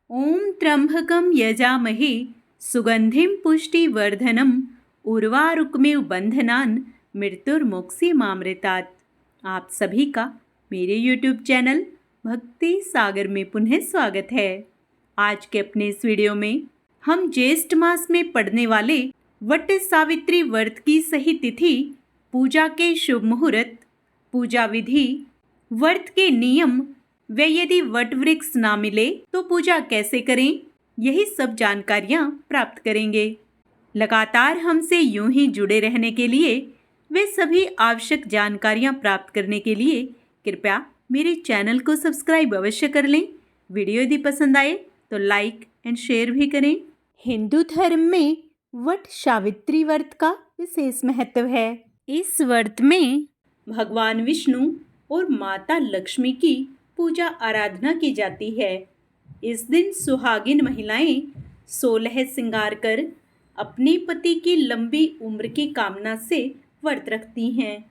ओम त्र्यंबकं यजामहे सुगंधिं पुष्टिवर्धनम् उर्वारुकमिव बंधनान् मृत्युर्मुक्षीमामृतात्। आप सभी का मेरे YouTube चैनल भक्ति सागर में पुनः स्वागत है। आज के अपने इस वीडियो में हम ज्येष्ठ मास में पड़ने वाले वट सावित्री व्रत की सही तिथि, पूजा के शुभ मुहूर्त, पूजा विधि, व्रत के नियम व यदि वट वृक्ष ना मिले तो पूजा कैसे करें, यही सब जानकारियाँ प्राप्त करेंगे। लगातार हमसे यूं ही जुड़े रहने के लिए वे सभी आवश्यक जानकारियाँ प्राप्त करने के लिए कृपया मेरे चैनल को सब्सक्राइब अवश्य कर लें। वीडियो यदि पसंद आए तो लाइक एंड शेयर भी करें। हिंदू धर्म में वट सावित्री व्रत का विशेष महत्व है। इस व्रत में भगवान विष्णु और माता लक्ष्मी की पूजा आराधना की जाती है। इस दिन सुहागिन महिलाएं 16 श्रृंगार कर अपने पति की लंबी उम्र की कामना से व्रत रखती हैं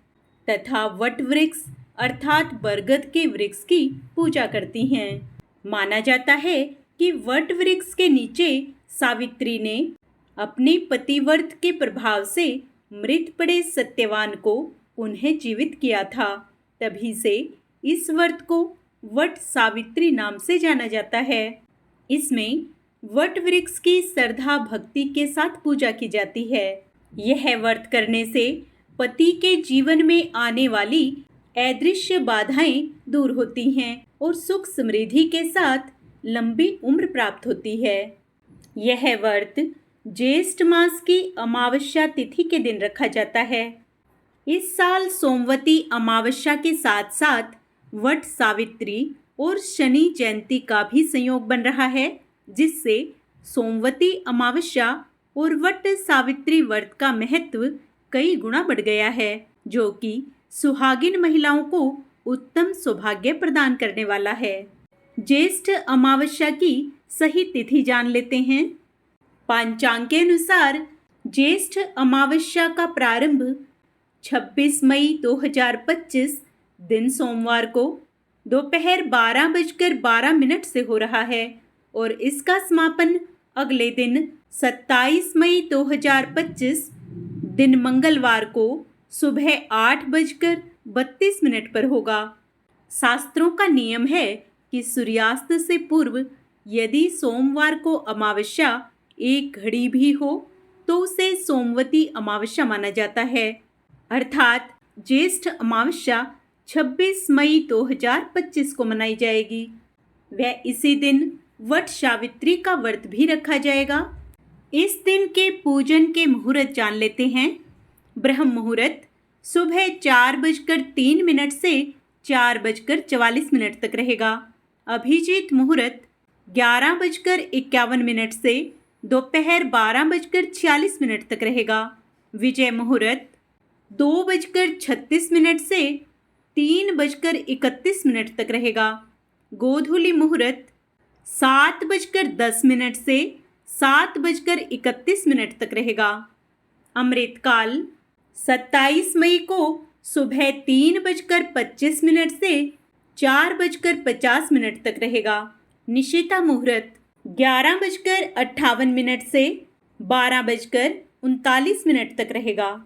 तथा वट वृक्ष अर्थात बरगद के वृक्ष की पूजा करती हैं। माना जाता है कि वट वृक्ष के नीचे सावित्री ने अपने पतिव्रत के प्रभाव से मृत पड़े सत्यवान को पुनः जीवित किया था। तभी से इस व्रत को वट सावित्री नाम से जाना जाता है। इसमें वट वृक्ष की श्रद्धा भक्ति के साथ पूजा की जाती है। यह व्रत करने से पति के जीवन में आने वाली अदृश्य बाधाएं दूर होती हैं और सुख समृद्धि के साथ लंबी उम्र प्राप्त होती है। यह व्रत ज्येष्ठ मास की अमावस्या तिथि के दिन रखा जाता है। इस साल सोमवती अमावस्या के साथ साथ वट सावित्री और शनि जयंती का भी संयोग बन रहा है, जिससे सोमवती अमावस्या और वट सावित्री व्रत का महत्व कई गुना बढ़ गया है, जो कि सुहागिन महिलाओं को उत्तम सौभाग्य प्रदान करने वाला है। ज्येष्ठ अमावस्या की सही तिथि जान लेते हैं। पंचांग के अनुसार ज्येष्ठ अमावस्या का प्रारंभ 26 मई 2025 दिन सोमवार को दोपहर 12:12 से हो रहा है और इसका समापन अगले दिन 27 मई 2025 दिन मंगलवार को सुबह 8:32 पर होगा। शास्त्रों का नियम है कि सूर्यास्त से पूर्व यदि सोमवार को अमावस्या एक घड़ी भी हो तो उसे सोमवती अमावस्या माना जाता है, अर्थात ज्येष्ठ अमावस्या 26 मई 2025 को मनाई जाएगी। वह इसी दिन वट सावित्री का व्रत भी रखा जाएगा। इस दिन के पूजन के मुहूर्त जान लेते हैं। ब्रह्म मुहूर्त सुबह 4:03 से 4:44 तक रहेगा। अभिजीत मुहूर्त 11:51 से दोपहर 12:46 तक रहेगा। विजय मुहूर्त 2:36 से 3:31 तक रहेगा। गोधूली मुहूर्त 7:10 से 7:31 तक रहेगा। अमृतकाल 27 मई को सुबह 3:25 से 4:50 तक रहेगा। निशिता मुहूर्त 11:58 से 12:39 तक रहेगा।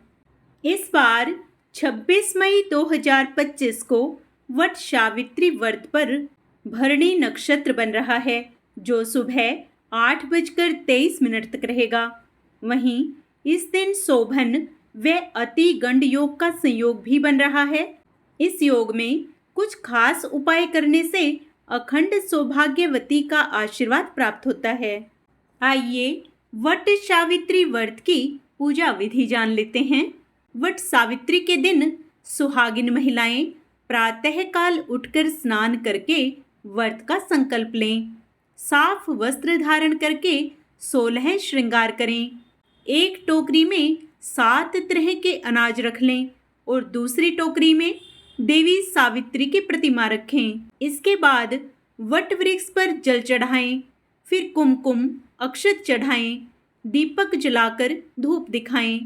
इस बार 26 मई 2025 को वट सावित्री व्रत पर भरणी नक्षत्र बन रहा है, जो सुबह 8:23 तक रहेगा। वहीं इस दिन शोभन व अति गंड योग का संयोग भी बन रहा है। इस योग में कुछ खास उपाय करने से अखंड सौभाग्यवती का आशीर्वाद प्राप्त होता है। आइए वट सावित्री व्रत की पूजा विधि जान लेते हैं। वट सावित्री के दिन सुहागिन महिलाएं प्रातःकाल उठकर स्नान करके व्रत का संकल्प लें। साफ वस्त्र धारण करके 16 श्रृंगार करें। एक टोकरी में 7 तरह के अनाज रख लें और दूसरी टोकरी में देवी सावित्री की प्रतिमा रखें। इसके बाद वट वृक्ष पर जल चढ़ाएं, फिर कुमकुम अक्षत चढ़ाएं, दीपक जलाकर धूप दिखाएं।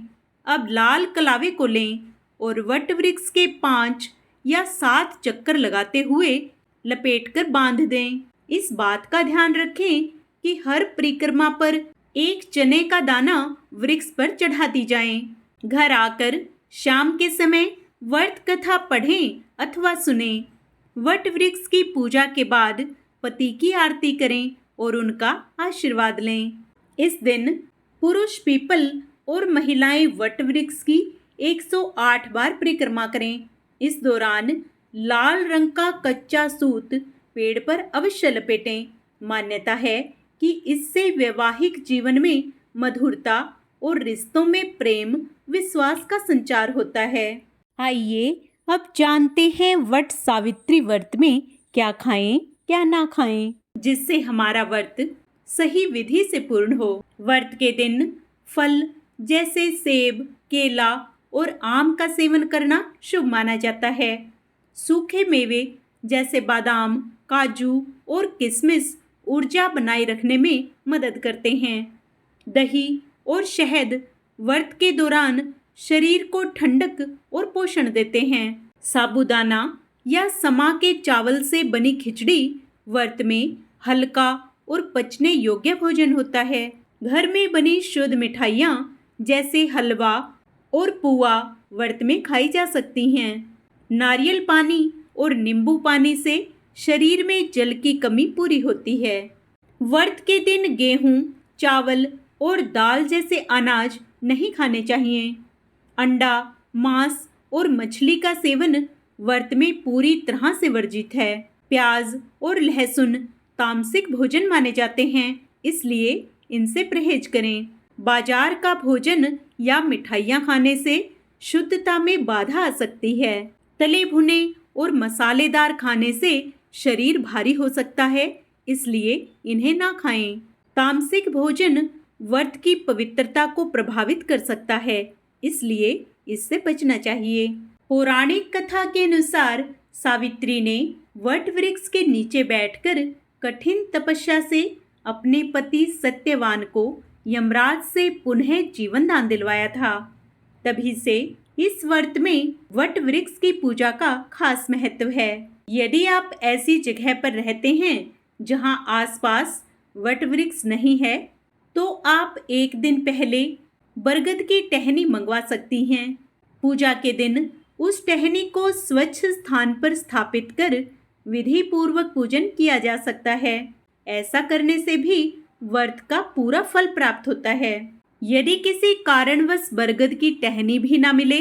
अब लाल कलावे को लें और वट वृक्ष के 5 या 7 चक्कर लगाते हुए लपेटकर बांध दें। इस बात का ध्यान रखें कि हर परिक्रमा पर एक चने का दाना वृक्ष पर चढ़ाती जाएं। घर आकर शाम के समय व्रत कथा पढ़ें अथवा सुनें। वट वृक्ष की पूजा के बाद पति की आरती करें और उनका आशीर्वाद लें। इस दिन पुरुष पीपल और महिलाएं वट वृक्ष की 108 बार परिक्रमा करें। इस दौरान लाल रंग का कच्चा सूत पेड़ पर अवश्य लपेटें। मान्यता है कि इससे वैवाहिक जीवन में मधुरता और रिश्तों में प्रेम विश्वास का संचार होता है। आइए अब जानते हैं वट सावित्री व्रत में क्या खाएं क्या ना खाएं, जिससे हमारा व्रत सही विधि से पूर्ण हो। व्रत के दिन फल जैसे सेब, केला और आम का सेवन करना शुभ माना जाता है। सूखे मेवे जैसे बादाम, काजू और किशमिश ऊर्जा बनाए रखने में मदद करते हैं। दही और शहद व्रत के दौरान शरीर को ठंडक और पोषण देते हैं। साबूदाना या समा के चावल से बनी खिचड़ी व्रत में हल्का और पचने योग्य भोजन होता है। घर में बनी शुद्ध मिठाइयाँ जैसे हलवा और पुआ व्रत में खाई जा सकती हैं। नारियल पानी और नींबू पानी से शरीर में जल की कमी पूरी होती है। व्रत के दिन गेहूं, चावल और दाल जैसे अनाज नहीं खाने चाहिए। अंडा, मांस और मछली का सेवन व्रत में पूरी तरह से वर्जित है। प्याज और लहसुन तामसिक भोजन माने जाते हैं, इसलिए इनसे परहेज करें। बाजार का भोजन या मिठाइयाँ खाने से शुद्धता में बाधा आ सकती है। तले भुने और मसालेदार खाने से शरीर भारी हो सकता है, इसलिए इन्हें ना खाएं। तामसिक भोजन व्रत की पवित्रता को प्रभावित कर सकता है, इसलिए इससे बचना चाहिए। पौराणिक कथा के अनुसार सावित्री ने वट वृक्ष के नीचे बैठकर कठिन तपस्या से अपने पति सत्यवान को यमराज से पुनः जीवन दान दिलवाया था। तभी से इस व्रत में वट वृक्ष की पूजा का खास महत्व है। यदि आप ऐसी जगह पर रहते हैं जहां आसपास वट वृक्ष नहीं है, तो आप एक दिन पहले बरगद की टहनी मंगवा सकती हैं। पूजा के दिन उस टहनी को स्वच्छ स्थान पर स्थापित कर विधि पूर्वक पूजन किया जा सकता है। ऐसा करने से भी व्रत का पूरा फल प्राप्त होता है। यदि किसी कारणवश बरगद की टहनी भी ना मिले,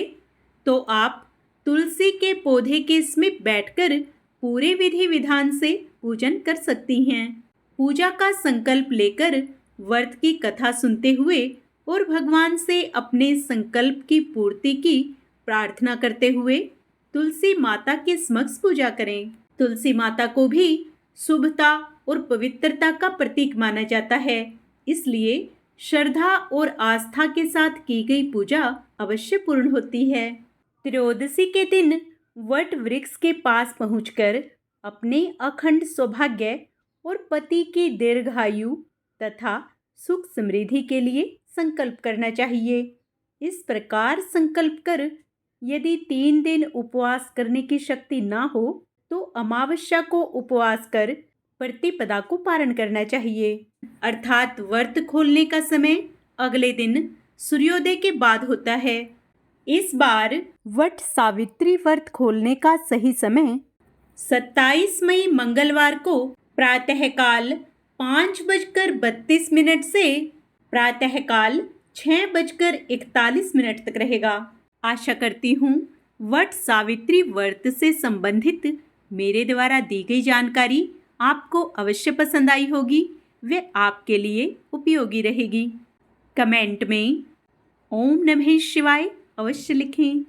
तो आप तुलसी के पौधे के समीप बैठकर पूरे विधि विधान से पूजन कर सकती हैं। पूजा का संकल्प लेकर व्रत की कथा सुनते हुए और भगवान से अपने संकल्प की पूर्ति की प्रार्थना करते हुए तुलसी माता के समक्ष पूजा करें। तुलसी माता को भी शुभता और पवित्रता का प्रतीक माना जाता है, इसलिए श्रद्धा और आस्था के साथ की गई पूजा अवश्य पूर्ण होती है। त्रयोदशी के दिन वट वृक्ष के पास पहुंचकर अपने अखंड सौभाग्य और पति की दीर्घायु तथा सुख समृद्धि के लिए संकल्प करना चाहिए। इस प्रकार संकल्प कर यदि 3 दिन उपवास करने की शक्ति ना हो, तो अमावस्या को उपवास कर प्रतिपदा को पारण करना चाहिए। अर्थात व्रत खोलने का समय अगले दिन सूर्योदय के बाद होता है। इस बार वट सावित्री व्रत खोलने का सही समय 27 मई मंगलवार को प्रातःकाल 5:32 से प्रातःकाल 6:41 तक रहेगा। आशा करती हूँ वट सावित्री व्रत से संबंधित मेरे द्वारा दी गई जानकारी आपको अवश्य पसंद आई होगी, वे आपके लिए उपयोगी रहेगी। कमेंट में ओम नमः शिवाय अवश्य लिखें।